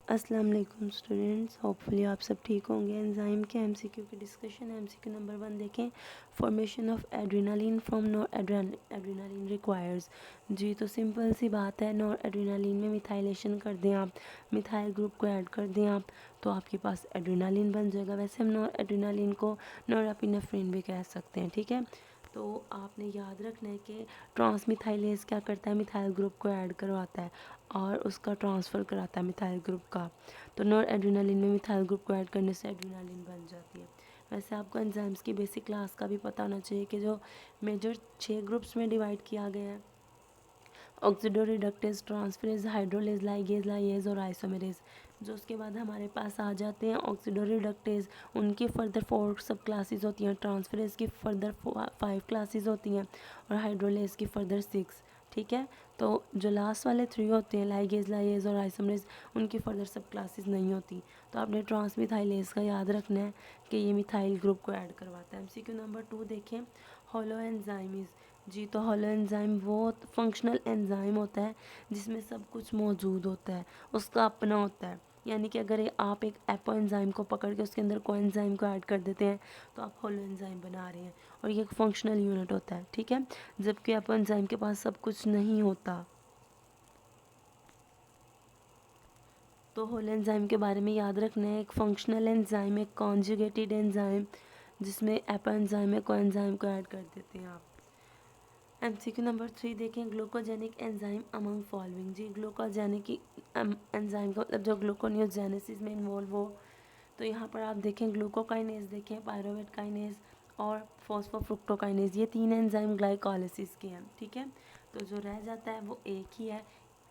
अस्सलाम वालेकुम students, hopefully आप सब ठीक होंगे। एंजाइम के एमसीक्यू की डिस्कशन है। एमसीक्यू नंबर 1 देखें, formation of adrenaline from noradrenaline requires. जी तो सिंपल सी बात है, नॉर एड्रेनालिन में मिथाइलेशन कर दें आप, मिथाइल ग्रुप को ऐड कर दें आप, तो आपके पास एड्रेनालिन बन जाएगा। वैसे हम नॉर एड्रेनालिन को नॉरएपिनेफ्रिन भी कह सकते हैं, ठीक है। तो आपने याद रखना है कि ट्रांसमिथाइलेज क्या करता है, मिथाइल ग्रुप को ऐड करवाता है और उसका ट्रांसफ़र कराता है मिथाइल ग्रुप का। तो नॉर एड्रेनालिन में मिथाइल ग्रुप को ऐड करने से एड्रेनालिन बन जाती है। वैसे आपको एंजाइम्स की बेसिक क्लास का भी पता होना चाहिए कि जो मेजर 6 ग्रुप्स में डिवाइड किया गया है, ऑक्सीडोरिडक्टेज, ट्रांसफरेज, हाइड्रोलेज, लाइगेज, लाइएज और आइसोमेरेज। जो उसके बाद हमारे पास आ जाते हैं ऑक्सीडोरिडक्टेज, उनकी फर्दर 4 सब क्लासेस होती हैं, ट्रांसफरेज की फर्दर 5 क्लासेस होती हैं और हाइड्रोलेज की फर्दर 6, ठीक है। तो जो लास्ट वाले 3 होते हैं, लाइगेज, लाइएज और आइसोमेरेज, उनकी फर्दर सब क्लासेस नहीं होती। तो आपने ट्रांसमिथाइलेज का याद रखना है कि ये मिथाइल ग्रुप को ऐड करवाता है। एमसीक्यू नंबर 2 देखें, हॉलो एंजाइम्स। जी तो हॉलो एंजाइम वो फंक्शनल एंजाइम होता है जिसमें सब कुछ मौजूद होता है, उसका अपना होता है। यानी कि अगर आप एक एपो एंजाइम को पकड़ के उसके अंदर कोई एंजाइम को ऐड कर देते हैं तो आप हॉलो एंजाइम बना रहे हैं, और ये एक फंक्शनल यूनिट होता है, ठीक है। जबकि एपो एंजाइम के पास सब कुछ नहीं होता। तो होल एंजाइम के बारे में याद रखना है, एक फंक्शनल एंजाइम, एक कॉन्जुगेटेड एंजाइम, जिसमें एपो एंजाइम में कोई एंजाइम को ऐड कर देते हैं आप। एमसीक्यू नंबर 3 देखें, ग्लूकोजेनिक एंजाइम अमंग फॉलोइंग। जी ग्लूकोजेनिक एंजाइम का मतलब जो ग्लूकोनियोजेनेसिस में इन्वॉल्व हो। तो यहाँ पर आप देखें ग्लूकोकाइनेज देखें, पायरोवेट काइनेज और फॉस्फोफ्रुक्टोकाइनेज, ये 3 एंजाइम ग्लाइकोलाइसिस के हैं, ठीक है। तो जो रह जाता है वो एक ही है,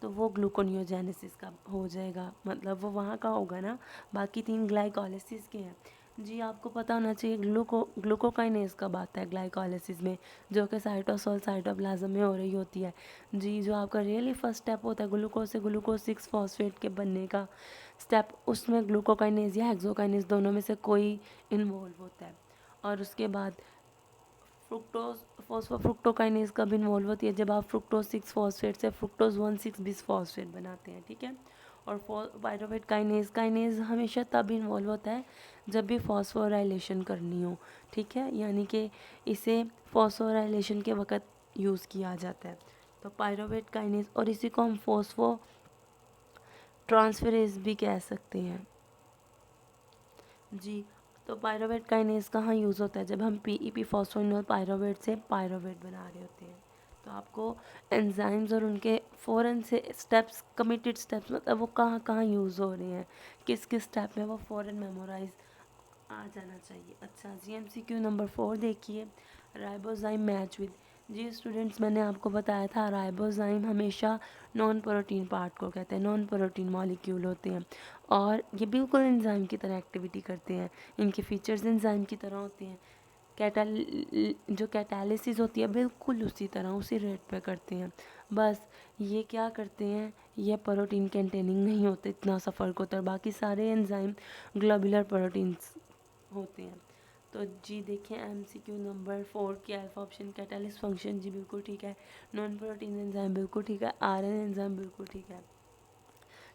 तो वो ग्लूकोनियोजेनेसिस का हो जाएगा, मतलब वो वहाँ का होगा ना, बाकी 3 ग्लाइकोलाइसिस के हैं। जी आपको पता होना चाहिए ग्लूकोकाइनेज कब आता है ग्लाइकोलाइसिस में, जो कि साइटोसोल साइटोप्लाज्म में हो रही होती है। जी जो आपका रियली फर्स्ट स्टेप होता है ग्लूकोज से ग्लूकोज 6 फॉस्फेट के बनने का स्टेप, उसमें ग्लूकोकाइनेज या हेक्सोकाइनेज दोनों में से कोई इन्वॉल्व होता है। और उसके बाद फ्रुक्टोज फॉस्फोफ्रुक्टोकाइनेज कब इन्वॉल्व होती है, जब आप फ्रुक्टोज 6 फॉस्फेट से फ्रुक्टोज 1,6 बिस फॉस्फेट बनाते हैं, ठीक है। और पायरोवेट काइनेज हमेशा तब इन्वॉल्व होता है जब भी फॉस्फोराइलेशन करनी हो, ठीक है, यानी कि इसे फॉस्फोराइलेशन के वक़्त यूज़ किया जाता है। तो पायरोवेट काइनेज, और इसी को हम फॉस्फो ट्रांसफरेज भी कह सकते हैं। जी तो पायरोवेट काइनेज कहाँ यूज़ होता है, जब हम पीईपी फॉस्फोइनोल पायरोवेट से पायरोवेट बना रहे होते हैं। तो आपको एंजाइम्स और उनके फ़ौरन से स्टेप्स, कमिटेड स्टेप्स, मतलब वो कहाँ कहाँ यूज़ हो रहे हैं, किस किस स्टेप में, वो फ़ौरन मेमोराइज आ जाना चाहिए। अच्छा जी एमसीक्यू नंबर 4 देखिए, राइबोजाइम मैच विद। जी स्टूडेंट्स, मैंने आपको बताया था राइबोजाइम हमेशा नॉन प्रोटीन पार्ट को कहते हैं, नॉन प्रोटीन मॉलिक्यूल होते हैं और ये बिल्कुल एंजाइम की तरह एक्टिविटी करते हैं। इनके फीचर्स एंजाइम की तरह होते हैं। जो कैटालिसिस होती है बिल्कुल उसी तरह, उसी रेट पे करते हैं। बस ये क्या करते हैं, ये प्रोटीन कंटेनिंग नहीं होते, इतना सा फ़र्क होता है। बाकी सारे एंजाइम ग्लोबुलर प्रोटीन्स होते हैं। तो जी देखिए एमसीक्यू नंबर 4 की अल्फा ऑप्शन कैटालिस्ट फंक्शन, जी बिल्कुल ठीक है। नॉन प्रोटीन एंजाइम बिल्कुल ठीक है। आरएन एंजाइम बिल्कुल ठीक है,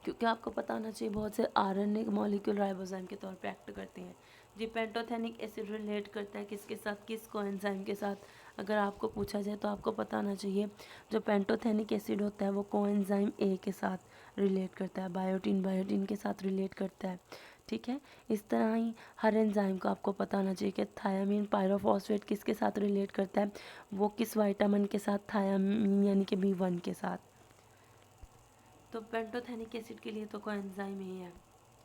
क्योंकि आपको पता होना चाहिए बहुत से आरएनए मॉलिक्यूल राइबोजाइम के तौर पे एक्ट करते हैं। जी पेंटोथेनिक एसिड रिलेट करता है किसके साथ, किस कोएंजाइम के साथ, अगर आपको पूछा जाए तो आपको पता होना चाहिए जो पेंटोथेनिक एसिड होता है वो कोएंजाइम ए के साथ रिलेट करता है, बायोटीन के साथ रिलेट करता है, ठीक है। इस तरह ही हर एंजाइम को आपको पता होना चाहिए कि थायामीन पायरोफॉस्फेट किसके साथ रिलेट करता है, वो किस विटामिन के साथ, थायामीन यानी कि B1 के साथ। तो पेंटोथेनिक एसिड के लिए तो कोएंजाइम ही है।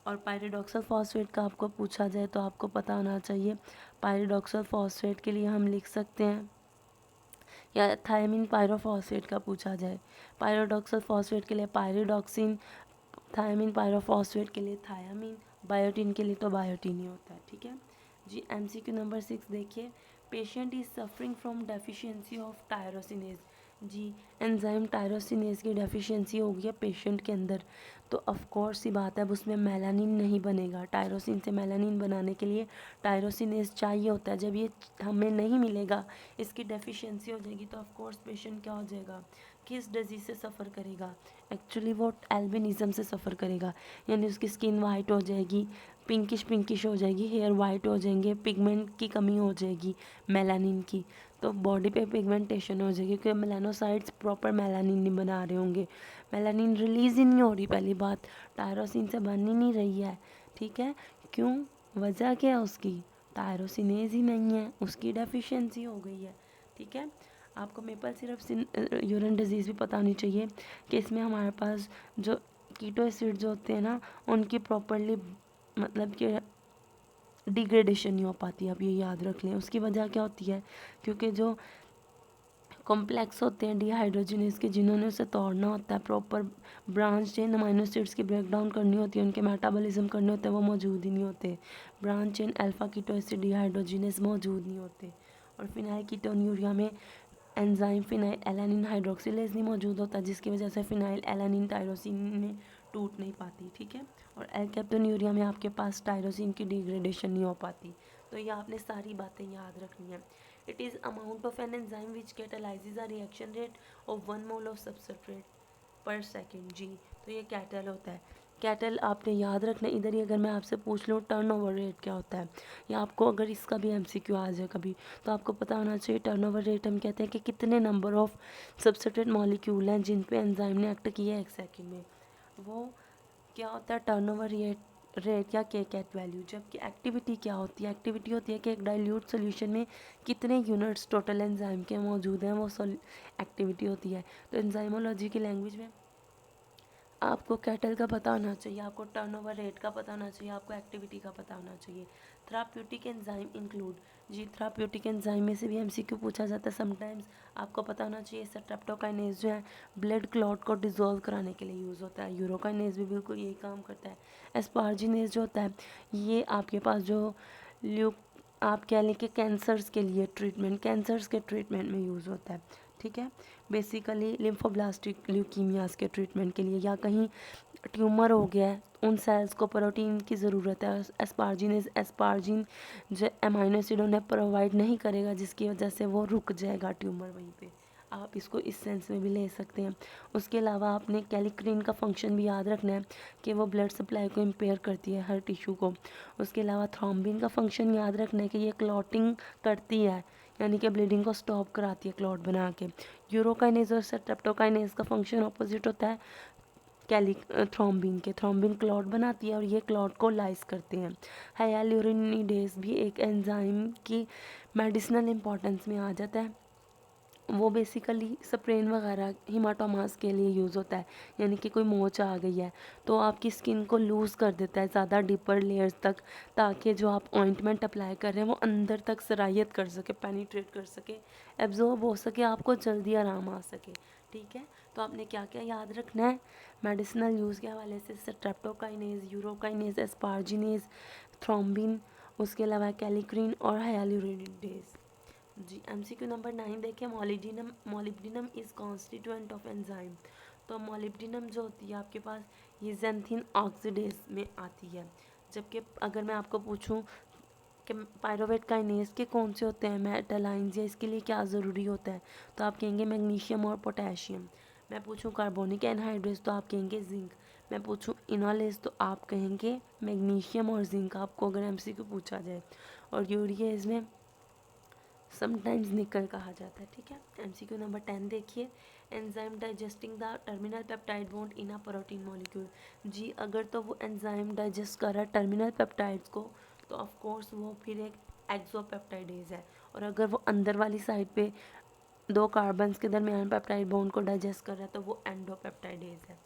और पायरिडॉक्सल फॉस्फेट का आपको पूछा जाए तो आपको पता होना चाहिए, पायरिडॉक्सल फॉस्फेट के लिए हम लिख सकते हैं, या थायमिन पायरोफॉस्फेट का पूछा जाए, पायरिडॉक्सल फॉस्फेट के लिए पायरिडॉक्सिन, थायमिन पायरोफॉस्फेट के लिए थायामीन, बायोटीन के लिए तो बायोटीन ही होता है, ठीक है जी। एमसीक्यू नंबर 6 देखिए, patient is suffering from deficiency of tyrosinase. जी, एंजाइम टायरोसिनेज की डेफिशिएंसी हो गई है पेशेंट के अंदर, तो ऑफ कोर्स सी बात है अब उसमें मेलानिन नहीं बनेगा। टायरोसिन से मेलानिन बनाने के लिए टायरोसिनेज चाहिए होता है। जब ये हमें नहीं मिलेगा, इसकी डेफिशिएंसी हो जाएगी, तो ऑफ कोर्स पेशेंट क्या हो जाएगा, किस डिजीज़ से सफ़र करेगा, एक्चुअली वो एल्बिनिज़म से सफ़र करेगा, यानी उसकी स्किन वाइट हो जाएगी, पिंकिश हो जाएगी, हेयर वाइट हो जाएंगे, पिगमेंट की कमी हो जाएगी मेलानिन की, तो बॉडी पे पिगमेंटेशन हो जाएगी क्योंकि मेलानोसाइट्स प्रॉपर मेलानिन नहीं बना रहे होंगे, मेलानिन रिलीज़ ही नहीं हो रही। पहली बात, टायरोसिन से बन ही नहीं रही है, ठीक है। क्यों, वजह क्या है उसकी, टायरोसिनेज ही नहीं है, उसकी डेफिशिएंसी हो गई है, ठीक है। आपको मेपल सिरप यूरिन डिजीज़ भी पता होनी चाहिए कि इसमें हमारे पास जो कीटो एसिड जो होते हैं ना, उनकी प्रॉपरली मतलब कि डिग्रेडेशन नहीं हो पाती। आप ये याद रख लें, उसकी वजह क्या होती है, क्योंकि जो कॉम्प्लेक्स होते हैं डिहाइड्रोजिनेज के, जिन्होंने उसे तोड़ना होता है, proper branch chain amino acids की ब्रेक डाउन करनी होती है, उनके मेटाबॉलिज्म करने होते हैं, वो मौजूद ही नहीं होते। Branch chain alpha keto acid dehydrogenase मौजूद नहीं होते। और फिनाइल कीटोन्यूरिया में एंजाइम फिनाइल एलानिन हाइड्रोक्सिलेज नहीं मौजूद होता, जिसकी वजह से फिनाइल एलानिन टायरोसिन में टूट नहीं पाती, ठीक है। और एल्केप्टोन्यूरिया में आपके पास टायरोसिन की डिग्रेडेशन नहीं हो पाती। तो ये आपने सारी बातें याद रखनी है। It is amount of an enzyme which catalyses a reaction rate of 1 mole of substrate per second. जी, तो ये कैटल होता है। कैटल आपने याद रखना। इधर ही अगर मैं आपसे पूछ लूँ टर्नओवर रेट क्या होता है, या आपको अगर इसका भी एमसीक्यू आ जाए कभी, तो आपको पता होना चाहिए टर्नओवर रेट हम कहते हैं कि कितने नंबर ऑफ सबस्ट्रेट मॉलिक्यूल हैं जिन पे एंजाइम ने एक्ट किया है एक सेकेंड में। वो क्या होता है टर्नओवर रेट या के कैट वैल्यू। जबकि एक्टिविटी क्या होती है, एक्टिविटी होती है कि एक डाइल्यूट सोल्यूशन में कितने यूनिट्स टोटल एंजाइम के मौजूद हैं, वो एक्टिविटी होती है। तो एंजाइमोलॉजी की लैंग्वेज में आपको कैटल का पता होना चाहिए, आपको टर्नओवर रेट का पता होना चाहिए, आपको एक्टिविटी का पता होना चाहिए। Therapeutic enzyme include. जी, थेराप्यूटिक एंजाइम में से भी एमसीक्यू पूछा जाता है समटाइम्स। आपको पता होना चाहिए स्ट्रेप्टोकाइनेज जो है ब्लड क्लॉट को डिजोल्व कराने के लिए यूज़ होता है। यूरोकाइनेज भी बिल्कुल यही काम करता है। एस्पार्जिनेज जो होता है, ये आपके पास जो ल्यूक आप कह लें कि कैंसर्स के लिए ट्रीटमेंट, कैंसर्स के ट्रीटमेंट में यूज़ होता है, ठीक है। बेसिकली लिम्फोब्लास्टिक ल्यूकीमियाज के ट्रीटमेंट के लिए, या कहीं ट्यूमर हो गया है, उन सेल्स को प्रोटीन की ज़रूरत है। एस्पार्जिन जो अमाइनो एसिड उन्हें प्रोवाइड नहीं करेगा, जिसकी वजह से वो रुक जाएगा ट्यूमर वहीं पे। आप इसको इस सेंस में भी ले सकते हैं। उसके अलावा आपने कैलिक्रिन का फंक्शन भी याद रखना है कि वो ब्लड सप्लाई को इम्पेयर करती है हर टिश्यू को। उसके अलावा थ्रोम्बिन का फंक्शन याद रखना है कि ये क्लॉटिंग करती है, यानी कि ब्लीडिंग को स्टॉप कराती है क्लॉट बना के। यूरोकाइनेज और स्ट्रेप्टोकाइनेज का फंक्शन अपोजिट होता है थ्रोम्बिन के। थ्रोम्बिन क्लॉट बनाती है और ये क्लॉट को लाइस करते हैं। हाइयालुरोनिडेज भी एक एंजाइम की मेडिसिनल इंपॉर्टेंस में आ जाता है। वो बेसिकली स्प्रेन वगैरह हिमाटोमास के लिए यूज़ होता है, यानी कि कोई मोच आ गई है तो आपकी स्किन को लूज़ कर देता है ज़्यादा डीपर लेयर्स तक, ताकि जो आप ऑइंटमेंट अप्लाई कर रहे हैं वो अंदर तक सरायत कर सके, पेनिट्रेट कर सके, एब्जॉर्ब हो सके, आपको जल्दी आराम आ सके, ठीक है। तो आपने क्या क्या याद रखना है मेडिसिनल यूज़ के हवाले से, स्ट्रेप्टोकाइनेज, यूरोकाइनेज, एस्पार्जिनेज, थ्रोम्बिन, उसके अलावा कैलिक्रिन और हाइयालुरोनिडेज। जी, एमसीक्यू नंबर 9 देखिए, molybdenum. Molybdenum is constituent of enzyme. तो मोलिब्डिनम जो होती है आपके पास, ये जेंथिन ऑक्सीडेज में आती है। जबकि अगर मैं आपको पूछूं कि पायरोवेट काइनेज के कौन से होते हैं मेटलाइंस, या इसके लिए क्या ज़रूरी होता है, तो आप कहेंगे मैग्नीशियम और पोटेशियम। मैं पूछूं कार्बोनिक एनहाइड्रेज तो आप कहेंगे जिंक। मैं पूछूं इनोलेज तो आप कहेंगे मैग्नीशियम और जिंक, आपको अगर एमसीक्यू पूछा जाए। और यूरिएज में समटाइम्स निकल कहा जाता है, ठीक है। एमसीक्यू नंबर 10 देखिए, enzyme digesting the terminal peptide bond in a protein molecule. जी, अगर तो वो एंजाइम डाइजेस्ट कर रहा है टर्मिनल पेप्टाइड्स को, तो ऑफ कोर्स वो फिर एक एक्सोपेप्टाइडेज है। और अगर वो अंदर वाली साइड पे दो कार्बन्स के दरमियान पेप्टाइड बॉन्ड को डाइजेस्ट कर रहा है, तो वो एंडोपेप्टाइडेज है।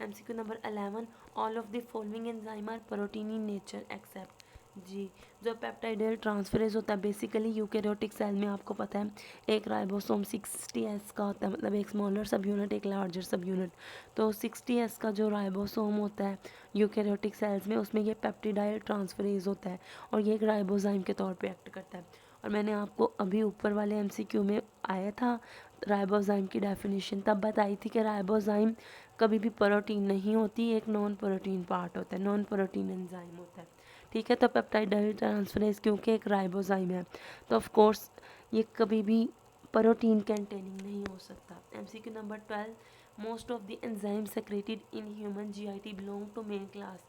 MCQ number 11, all of the following enzyme are protein in nature except. जी, जो पेप्टाइडल ट्रांसफरेज होता है बेसिकली यूकेरियोटिक सेल में, आपको पता है एक राइबोसोम 60S का होता है, मतलब एक स्मॉलर सब यूनिट एक लार्जर सब यूनिट। तो 60S का जो राइबोसोम होता है यूकेरियोटिक सेल्स में, उसमें ये पेप्टिडाइल ट्रांसफरेज होता है और ये एक राइबोजाइम के तौर पे एक्ट करता है। और मैंने आपको अभी ऊपर वाले एमसीक्यू में आया था राइबोजाइम की डेफिनेशन, तब बताई थी कि राइबोजाइम कभी भी प्रोटीन नहीं होती, एक नॉन प्रोटीन पार्ट होता है, नॉन प्रोटीन एंजाइम होता है। ठीक है, तो पेप्टाइड ट्रांसफरेज क्योंकि एक राइबोजाइम है तो ऑफ कोर्स ये कभी भी प्रोटीन कंटेनिंग नहीं हो सकता। MCQ number 12, most of the enzyme secreted in human GIT belong to main class.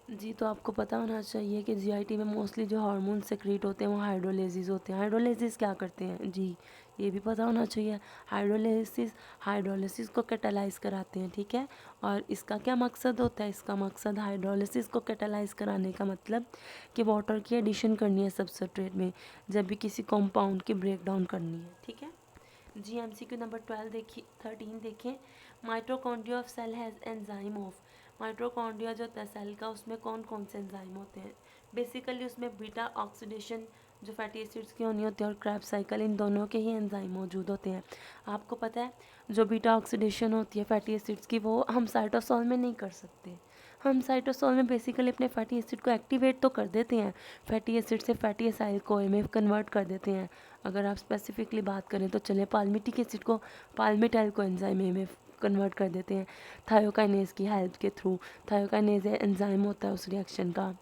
जी, तो आपको पता होना चाहिए कि जीआईटी में मोस्टली जो हार्मोन सेक्रेट होते हैं वो हाइड्रोलेसिस होते हैं। हाइड्रोलेसिस क्या करते हैं जी, ये भी पता होना चाहिए। हाइड्रोलिसिस को कैटालाइज कराते हैं, ठीक है। और इसका क्या मकसद होता है, इसका मकसद हाइड्रोलिसिस को कैटालाइज कराने का मतलब कि वाटर की एडिशन करनी है सब्सट्रेट में जब भी किसी कंपाउंड की ब्रेक डाउन करनी है, ठीक है जी। एमसीक्यू नंबर 13 देखें, mitochondria of cell has enzyme of. Mitochondria जो होता है सेल का, उसमें कौन कौन से एंजाइम होते हैं। बेसिकली उसमें बीटा ऑक्सीडेशन जो फैटी एसिड्स की होनी होती है और क्रैब साइकिल, इन दोनों के ही एंजाइम मौजूद होते हैं। आपको पता है जो बीटा ऑक्सीडेशन होती है फैटी एसिड्स की, वो हम साइटोसोल में नहीं कर सकते। हम साइटोसोल में बेसिकली अपने फैटी एसिड को एक्टिवेट तो कर देते हैं, फैटी एसिड से फैटी एसाइल कोए में कन्वर्ट कर देते हैं। अगर आप स्पेसिफिकली बात करें तो चले पाल्मिटिक एसिड को पाल्मिटाइल को एंजाइम में कन्वर्ट कर देते हैं थायोकाइनेज की हेल्प के थ्रू। थायोकाइनेज एंजाइम होता है उस रिएक्शन का।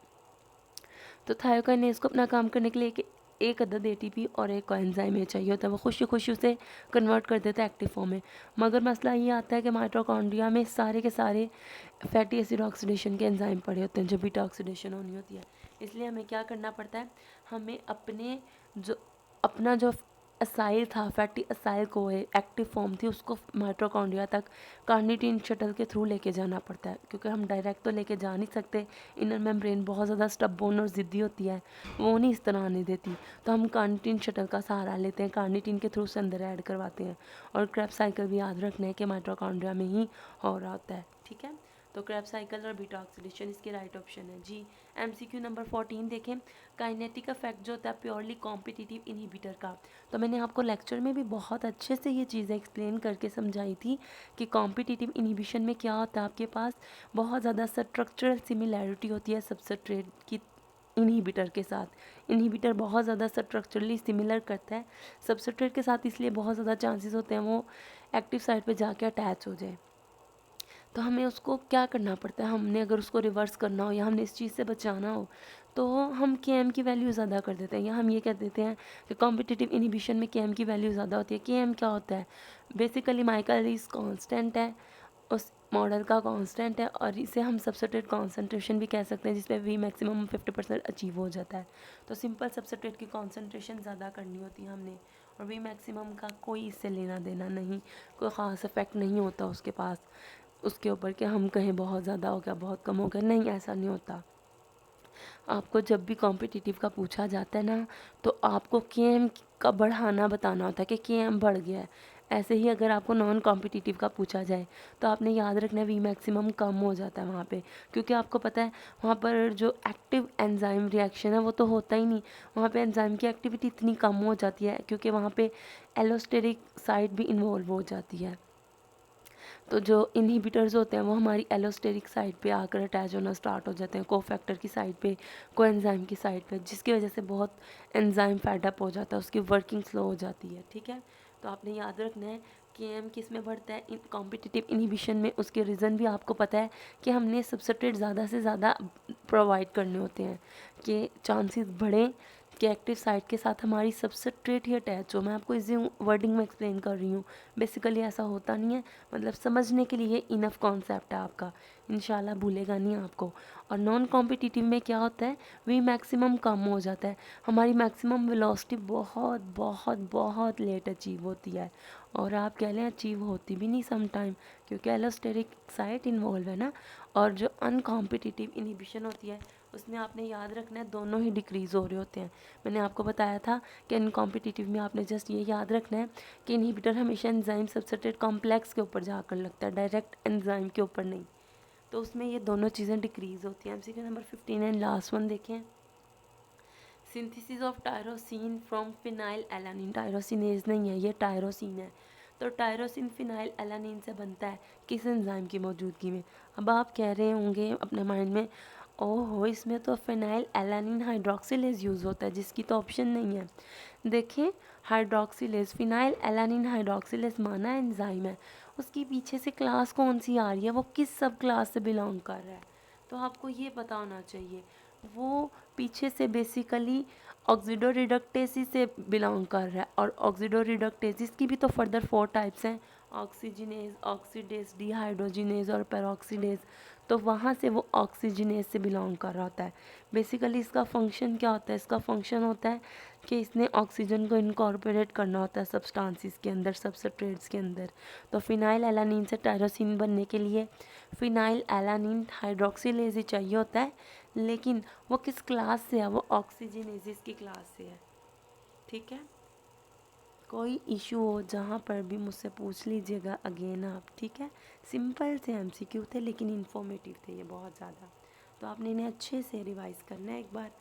तो थायोकाइनेज को अपना काम करने के लिए एक अदद एटीपी और एक एंजाइम ये चाहिए होता है, वो खुशी खुशी उसे कन्वर्ट कर देता है एक्टिव फॉर्म में। मगर मसला ये आता है कि माइटोकॉन्ड्रिया में सारे के सारे फैटी एसिड ऑक्सीडेशन के एंजाइम पड़े होते हैं जो बीटा ऑक्सीडेशन होनी होती है। इसलिए हमें क्या करना पड़ता है, हमें अपना जो असाइल था, फैटी असाइल को एक्टिव फॉर्म थी, उसको माइटोकॉन्ड्रिया तक कार्निटीन शटल के थ्रू लेके जाना पड़ता है, क्योंकि हम डायरेक्ट तो लेके जा नहीं सकते। इनर मेम्ब्रेन बहुत ज़्यादा स्टबबोर्न और ज़िद्दी होती है, वो नहीं इस तरह आने देती। तो हम कार्निटीन शटल का सहारा लेते हैं, कार्निटीन के थ्रू से अंदर ऐड करवाते हैं। और क्रैब साइकिल भी याद रखना है कि माइटोकॉन्ड्रिया में ही हो रहा होता है, ठीक है। तो क्रैब साइकिल और बीटा ऑक्सीडेशन इसके राइट ऑप्शन है जी। एमसीक्यू नंबर 14 देखें, काइनेटिक इफेक्ट जो होता है प्योरली कॉम्पिटिटिव इनहिबिटर का। तो मैंने आपको लेक्चर में भी बहुत अच्छे से ये चीज़ें एक्सप्लेन करके समझाई थी कि कॉम्पिटिटिव इनहिबिशन में क्या होता है, आपके पास बहुत ज़्यादा स्ट्रक्चरल सिमिलैरिटी होती है सबस्ट्रेट की इनहिबिटर के साथ। इनहिबिटर बहुत ज़्यादा स्ट्रक्चरली सिमिलर करता है सबस्ट्रेट के साथ, इसलिए बहुत ज़्यादा चांसेस होते हैं वो एक्टिव साइट पे जाके अटैच हो जाए। तो हमें उसको क्या करना पड़ता है, हमने अगर उसको रिवर्स करना हो या हमने इस चीज़ से बचाना हो तो हम Km की वैल्यू ज़्यादा कर देते हैं, या हम ये कह देते हैं कि कॉम्पिटिटिव इनहिबिशन में Km की वैल्यू ज़्यादा होती है। Km क्या होता है, बेसिकली माइकलिस कांस्टेंट है, उस मॉडल का कांस्टेंट है, और इसे हम सबस्ट्रेट कॉन्सेंट्रेशन भी कह सकते हैं जिसमें V मैक्सिमम 50% अचीव हो जाता है। तो सिंपल सबस्ट्रेट की कॉन्सेंट्रेशन ज़्यादा करनी होती है हमने, और V मैक्सिमम का कोई इससे लेना देना नहीं, कोई ख़ास इफेक्ट नहीं होता उसके पास उसके ऊपर कि हम कहें बहुत ज़्यादा हो गया बहुत कम हो गया, नहीं ऐसा नहीं होता। आपको जब भी कॉम्पिटिटिव का पूछा जाता है ना, तो आपको Km का बढ़ाना बताना होता है कि Km बढ़ गया है। ऐसे ही अगर आपको नॉन कॉम्पिटिटिव का पूछा जाए तो आपने याद रखना है V मैक्सिमम कम हो जाता है वहाँ पे, क्योंकि आपको पता है वहाँ पर जो एक्टिव एंजाइम रिएक्शन है वो तो होता ही नहीं, वहाँ पे एंजाइम की एक्टिविटी इतनी कम हो जाती है क्योंकि वहाँ पे एलोस्टेरिक साइड भी इन्वॉल्व हो जाती है। तो जो इनहिबिटर्स होते हैं वो हमारी एलोस्टेरिक साइड पे आकर अटैच होना स्टार्ट हो जाते हैं, कोफैक्टर की साइड पे, कोएंजाइम की साइड पे, जिसकी वजह से बहुत एंजाइम फैडअप हो जाता है, उसकी वर्किंग स्लो हो जाती है, ठीक है। तो आपने याद रखना है Km किस में बढ़ता है, इन कॉम्पिटिटिव इनहिबिशन में। उसके रीज़न भी आपको पता है कि हमने सबस्ट्रेट ज़्यादा से ज़्यादा प्रोवाइड करने होते हैं कि चांसेस बढ़ें कि एक्टिव साइट के साथ हमारी सबस्ट्रेट ही अटैच हो। मैं आपको इसी वर्डिंग में एक्सप्लेन कर रही हूँ, बेसिकली ऐसा होता नहीं है, मतलब समझने के लिए इनफ कॉन्सेप्ट है आपका, इंशाल्लाह भूलेगा नहीं आपको। और नॉन कॉम्पिटिटिव में क्या होता है, वी मैक्सिमम कम हो जाता है, हमारी मैक्सिमम वेलोसिटी बहुत बहुत बहुत लेट अचीव होती है, और आप कह लें अचीव होती भी नहीं सम टाइम, क्योंकि एलोस्टेरिक साइट इन्वॉल्व है ना। और जो अनकॉम्पिटिटिव इनहिबिशन होती है उसमें आपने याद रखना है दोनों ही डिक्रीज़ हो रहे होते हैं। मैंने आपको बताया था कि अनकॉम्पिटिटिव में आपने जस्ट ये याद रखना है कि इनहिबिटर हमेशा एंजाइम सबस्ट्रेट कॉम्प्लेक्स के ऊपर जाकर लगता है, डायरेक्ट एंजाइम के ऊपर नहीं। तो उसमें ये दोनों चीज़ें डिक्रीज़ होती हैं। MCQ number 15 and last one देखें, synthesis of tyrosine from phenylalanine. Tyrosinase नहीं है, ये टायरोसिन है। तो टायरोसिन फिनाइल एलानिन से बनता है किस एंजाइम की मौजूदगी में। अब आप कह रहे होंगे अपने माइंड में, ओहो, इसमें तो फिनाइल एलानिन हाइड्रोक्सिलेज यूज़ होता है, जिसकी तो ऑप्शन नहीं है। देखें, हाइड्रोक्सिलेज, फिनाइल एलानिन हाइड्रोक्सिलेज माना एंजाइम है, उसकी पीछे से क्लास कौन सी आ रही है, वो किस सब क्लास से बिलोंग कर रहा है, तो आपको ये पता होना चाहिए। वो पीछे से बेसिकली ऑक्सीडो रिडक्टेसी से बिलोंग कर रहा है, और ऑक्सीडो रिडक्टेसिस की भी तो फर्दर 4 टाइप्स हैं, ऑक्सीजनेज, ऑक्सीडेज, डिहाइड्रोजिनेज और पेरोक्सीडेज। तो वहाँ से वो ऑक्सीजनेज से बिलोंग कर रहा होता है। बेसिकली इसका फंक्शन क्या होता है, इसका फंक्शन होता है कि इसने ऑक्सीजन को इनकॉर्पोरेट करना होता है सब्सटेंसेस के अंदर, सबस्ट्रेट्स के अंदर। तो फिनाइल एलानिन से टायरोसिन बनने के लिए फिनाइल एलानिन हाइड्रोक्सिलेज ही चाहिए होता है, लेकिन वो किस क्लास से है, वो ऑक्सीजनेजेस की क्लास से है। ठीक है, कोई इशू हो जहाँ पर भी मुझसे पूछ लीजिएगा अगेन आप, ठीक है। सिंपल से एमसीक्यू थे, लेकिन इन्फॉर्मेटिव थे ये बहुत ज़्यादा, तो आपने इन्हें अच्छे से रिवाइज़ करना है एक बार।